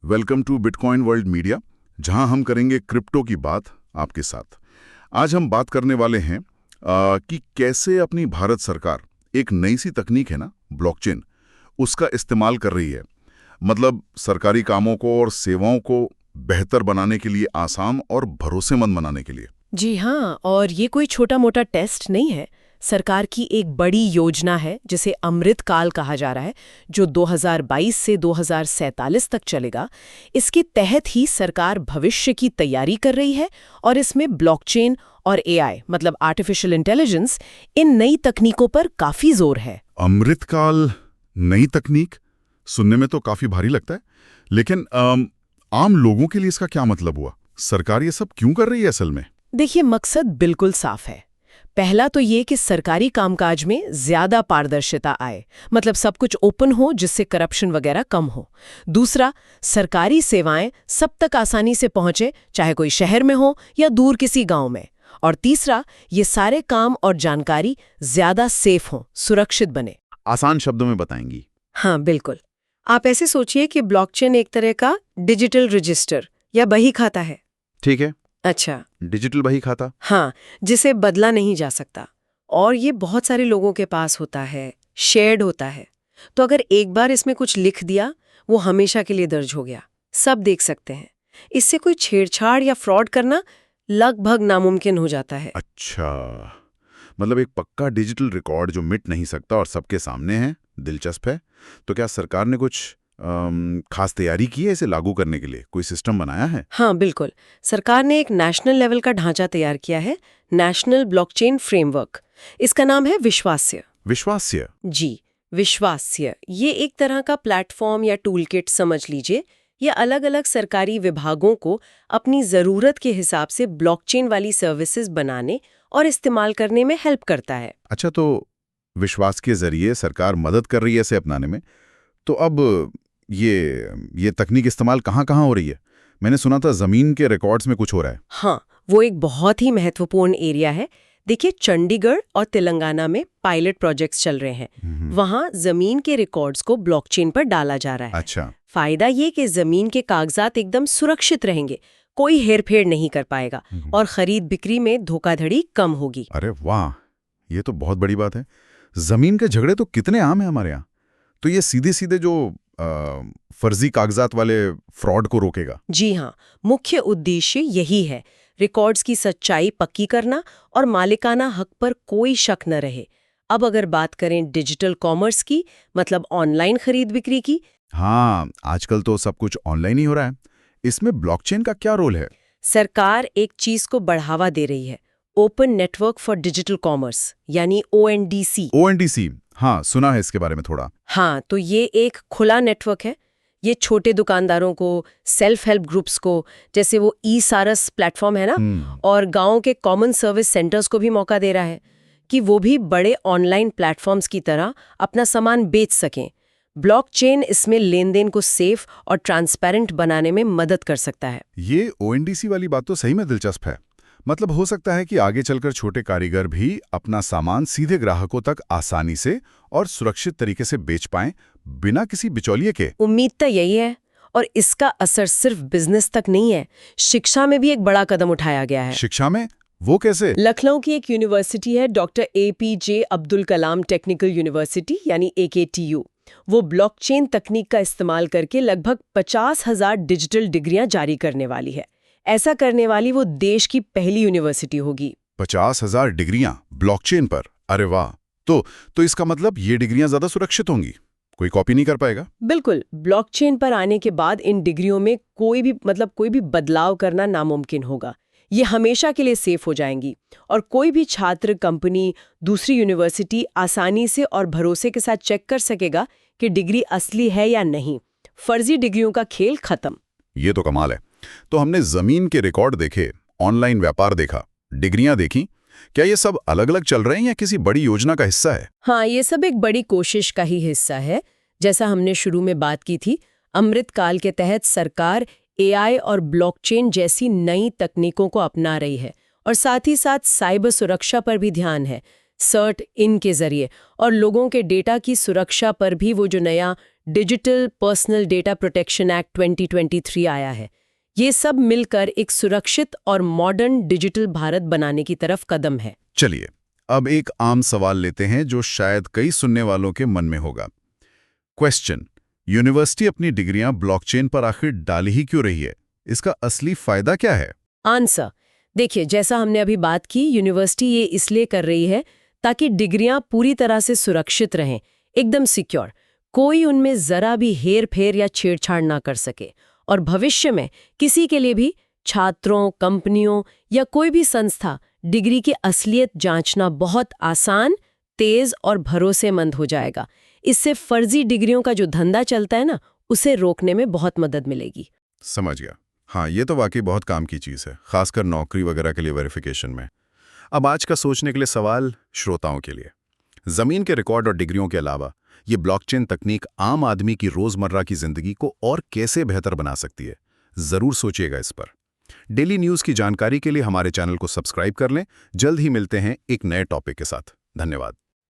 Welcome to Bitcoin World Media, जहां हम करेंगे क्रिप्टो की बात आपके साथ। आज हम बात करने वाले हैं कि कैसे अपनी भारत सरकार एक नई सी तकनीक है ना, ब्लॉकचेन, उसका इस्तेमाल कर रही है। मतलब सरकारी कामों को और सेवाओं को बेहतर बनाने के लिए, आसान और भरोसेमंद बनाने के लिए। जी हाँ, और ये कोई छोटा मोटा टेस्ट नहीं है। सरकार की एक बड़ी योजना है जिसे अमृत काल कहा जा रहा है, जो 2022 से 2047 तक चलेगा। इसके तहत ही सरकार भविष्य की तैयारी कर रही है और इसमें ब्लॉकचेन और एआई मतलब आर्टिफिशियल इंटेलिजेंस, इन नई तकनीकों पर काफी जोर है। अमृतकाल नई तकनीक सुनने में तो काफी भारी लगता है, लेकिन आम लोगों के लिए इसका क्या मतलब हुआ? सरकार ये सब क्यों कर रही है असल में? देखिए, मकसद बिल्कुल साफ है। पहला तो ये कि सरकारी कामकाज में ज्यादा पारदर्शिता आए, मतलब सब कुछ ओपन हो जिससे करप्शन वगैरह कम हो। दूसरा, सरकारी सेवाएं सब तक आसानी से पहुंचे, चाहे कोई शहर में हो या दूर किसी गांव में। और तीसरा, ये सारे काम और जानकारी ज्यादा सेफ हो, सुरक्षित बने। आसान शब्दों में बताएंगी? हाँ बिल्कुल। आप ऐसे सोचिए कि ब्लॉकचेन एक तरह का डिजिटल रजिस्टर या बही खाता है। ठीक है। अच्छा। डिजिटल बही खाता? हाँ, जिसे बदला नहीं जा सकता और ये बहुत सारे लोगों के पास होता है, शेयर्ड होता है। तो अगर एक बार इसमें कुछ लिख दिया, वो हमेशा के लिए दर्ज हो गया, सब देख सकते हैं। इससे कोई छेड़छाड़ या फ्रॉड करना लगभग नामुमकिन हो जाता है। अच्छा, मतलब एक पक्का डिजिटल रिकॉर्ड जो मिट नहीं सकता और सबके सामने है। दिलचस्प है। तो क्या सरकार ने कुछ खास तैयारी की है इसे लागू करने के लिए? कोई सिस्टम बनाया है? हाँ बिल्कुल। सरकार ने एक नेशनल लेवल का ढांचा तैयार किया है, नेशनल ब्लॉकचेन फ्रेमवर्क। इसका नाम है विश्वास्य। विश्वास्य? जी, विश्वास्य। ये एक तरह का प्लेटफॉर्म या टूलकिट समझ लीजिए। ये अलग अलग सरकारी विभागों को अपनी ज़रूरत के हिसाब से ब्लॉकचेन वाली सर्विसेज बनाने और इस्तेमाल करने में हेल्प करता है। अच्छा, तो विश्वास के जरिए सरकार मदद कर रही है इसे अपनाने में। तो अब ये तकनीक इस्तेमाल कहाँ-कहाँ हो रही है? मैंने सुना था जमीन के रिकॉर्ड्स में कुछ हो रहा है। हाँ, वो एक बहुत ही महत्वपूर्ण एरिया है। देखिए, चंडीगढ़ और तेलंगाना में पायलट प्रोजेक्ट्स चल रहे हैं। वहाँ जमीन के रिकॉर्ड्स को ब्लॉकचेन पर डाला जा रहा है। अच्छा। फायदा ये कि जमीन के कागजात एकदम सुरक्षित रहेंगे, कोई हेरफेर नहीं कर पाएगा और खरीद बिक्री में धोखाधड़ी कम होगी। अरे वाह, ये तो बहुत बड़ी बात है। जमीन के झगड़े तो कितने आम हैं हमारे यहाँ। तो ये सीधे-सीधे जो फर्जी कागजात वाले फ्रॉड को रोकेगा। जी हाँ, मुख्य उद्देश्य यही है, रिकॉर्ड्स की सच्चाई पक्की करना और मालिकाना हक पर कोई शक न रहे। अब अगर बात करें डिजिटल कॉमर्स की, मतलब ऑनलाइन खरीद बिक्री की। हाँ, आजकल तो सब कुछ ऑनलाइन ही हो रहा है। इसमें ब्लॉकचेन का क्या रोल है? सरकार एक चीज को बढ़ावा दे रही है, open network for digital commerce, यानी ONDC। ONDC, हाँ सुना है इसके बारे में थोड़ा। हाँ, तो ये एक खुला नेटवर्क है। ये छोटे दुकानदारों को, सेल्फ हेल्प ग्रुप्स को, जैसे वो ई-सारस प्लेटफॉर्म है ना, और गांव के कॉमन सर्विस सेंटर्स को भी मौका दे रहा है कि वो भी बड़े ऑनलाइन प्लेटफॉर्म्स की तरह अपना सामान बेच सकें। ब्लॉकचेन इसमें लेन देन को सेफ और ट्रांसपेरेंट बनाने में मदद कर सकता है। ये ONDC वाली बात तो सही में दिलचस्प है। मतलब हो सकता है कि आगे चलकर छोटे कारीगर भी अपना सामान सीधे ग्राहकों तक आसानी से और सुरक्षित तरीके से बेच पाएं, बिना किसी बिचौलिए के। उम्मीद तो यही है। और इसका असर सिर्फ बिजनेस तक नहीं है, शिक्षा में भी एक बड़ा कदम उठाया गया है। शिक्षा में? वो कैसे? लखनऊ की एक यूनिवर्सिटी है, doctor APJ Abdul Kalam technical university यानी AKTU। वो ब्लॉकचेन तकनीक का इस्तेमाल करके लगभग 50,000 डिजिटल डिग्रियां जारी करने वाली है। ऐसा करने वाली वो देश की पहली यूनिवर्सिटी होगी। 50,000 डिग्रियां ब्लॉकचेन पर? अरे वाह। तो इसका मतलब ये डिग्रियां ज्यादा सुरक्षित होंगी, कोई कॉपी नहीं कर पाएगा? बिल्कुल। ब्लॉकचेन पर आने के बाद इन डिग्रियों में कोई भी बदलाव करना नामुमकिन होगा। ये हमेशा के लिए सेफ हो जाएंगी और कोई भी छात्र, कंपनी, दूसरी यूनिवर्सिटी आसानी से और भरोसे के साथ चेक कर सकेगा कि डिग्री असली है या नहीं। फर्जी डिग्रियों का खेल खत्म। ये तो कमाल है। तो हमने जमीन के रिकॉर्ड देखे, ऑनलाइन व्यापार देखा, डिग्रियां देखी। क्या ये सब अलग अलग चल रहे हैं या किसी बड़ी योजना का हिस्सा है? हाँ, ये सब एक बड़ी कोशिश का ही हिस्सा है। जैसा हमने शुरू में बात की थी, अमृत काल के तहत सरकार AI और ब्लॉकचेन जैसी नई तकनीकों को अपना रही है और साथ ही साथ साइबर सुरक्षा पर भी ध्यान है, सर्ट इन के जरिए, और लोगों के डेटा की सुरक्षा पर भी वो जो नया digital personal data protection act 2023 आया है। ये सब मिलकर एक सुरक्षित और मॉडर्न डिजिटल भारत बनाने की तरफ कदम है। चलिए, अब एक आम सवाल लेते हैं जो शायद कई सुनने वालों के मन में होगा। क्वेश्चन: यूनिवर्सिटी अपनी डिग्रियां ब्लॉकचेन पर आखिर डाल ही क्यों रही है? इसका असली फायदा क्या है? आंसर देखिए, जैसा हमने अभी बात की, यूनिवर्सिटी ये इसलिए कर रही है ताकि डिग्रियां पूरी तरह से सुरक्षित रहें, एकदम सिक्योर, कोई उनमें जरा भी हेर फेर या छेड़छाड़ ना कर सके, और भविष्य में किसी के लिए भी, छात्रों, कंपनियों या कोई भी संस्था, डिग्री की असलियत जांचना बहुत आसान, तेज और भरोसेमंद हो जाएगा। इससे फर्जी डिग्रियों का जो धंधा चलता है ना, उसे रोकने में बहुत मदद मिलेगी। समझ गया। हाँ, ये तो वाकई बहुत काम की चीज़ है, खासकर नौकरी वगैरह के लिए वेरिफिकेशन में। अब आज का सोचने के लिए सवाल श्रोताओं के लिए। ज़मीन के रिकॉर्ड और डिग्रियों के अलावा ये ब्लॉकचेन तकनीक आम आदमी की रोज़मर्रा की ज़िंदगी को और कैसे बेहतर बना सकती है? ज़रूर सोचिएगा इस पर। डेली न्यूज़ की जानकारी के लिए हमारे चैनल को सब्सक्राइब कर लें। जल्द ही मिलते हैं एक नए टॉपिक के साथ। धन्यवाद।